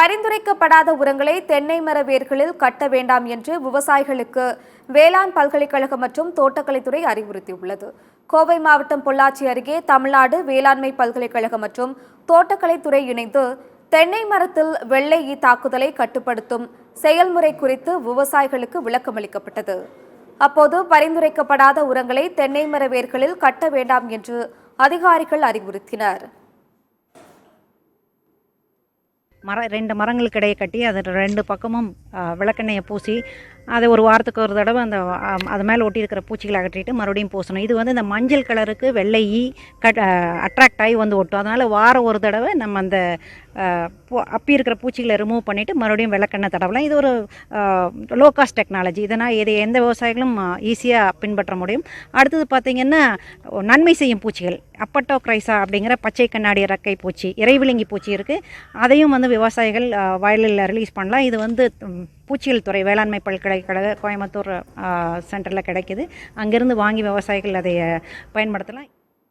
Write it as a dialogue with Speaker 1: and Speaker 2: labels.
Speaker 1: பரிந்துரைக்கப்படாத உரங்களை தென்னை மர வேர்களில் கட்ட வேண்டாம் என்று விவசாயிகளுக்கு வேளாண் பல்கலைக்கழகம் மற்றும் தோட்டக்கலைத்துறை அறிவுறுத்தியுள்ளது. கோவை மாவட்டம் பொள்ளாச்சி அருகே தமிழ்நாடு வேளாண்மை பல்கலைக்கழகம் மற்றும் தோட்டக்கலைத்துறை இணைந்து தென்னை மரத்தில் வெள்ளை ஈ தாக்குதலை கட்டுப்படுத்தும் செயல்முறை குறித்து விவசாயிகளுக்கு விளக்கமளிக்கப்பட்டது. அப்போது பரிந்துரைக்கப்படாத உரங்களை தென்னை மர வேர்களில் கட்ட வேண்டாம் என்று அதிகாரிகள் அறிவுறுத்தினர்.
Speaker 2: ரெண்டு மரங்களுக்கு இடையே கட்டி அது ரெண்டு பக்கமும் விளக்கெண்ணெயை பூசி அதை ஒரு வாரத்துக்கு ஒரு தடவை அது மேலே ஒட்டி இருக்கிற பூச்சிகளை அகற்றிட்டு மறுபடியும் பூசணும். இது இந்த மஞ்சள் கலருக்கு வெள்ளை ஈ அட்ராக்ட் ஆகி ஒட்டும். அதனால் வாரம் ஒரு தடவை நம்ம அந்த அப்பி இருக்கிற பூச்சிகளை ரிமூவ் பண்ணிவிட்டு மறுபடியும் விளக்கெண்ணெய் தடவலாம். இது ஒரு லோ காஸ்ட் டெக்னாலஜி. இதனால் இது எந்த விவசாயிகளும் ஈஸியாக பின்பற்ற முடியும். அடுத்தது பார்த்திங்கன்னா நன்மை செய்யும் பூச்சிகள் அப்பட்டோக்ரைசா அப்படிங்கிற பச்சை கண்ணாடி ரக்கை பூச்சி, இறைவிழுங்கி பூச்சி இருக்குது. அதையும் விவசாயிகள் வயலில் ரிலீஸ் பண்ணலாம். இது பூச்சியல் துறை வேளாண்மை பல்கலைக்கழக கோயம்புத்தூர் சென்டரில் கிடைக்கிது. அங்கேருந்து வாங்கி விவசாயிகள் அதை பயன்படுத்தலாம்.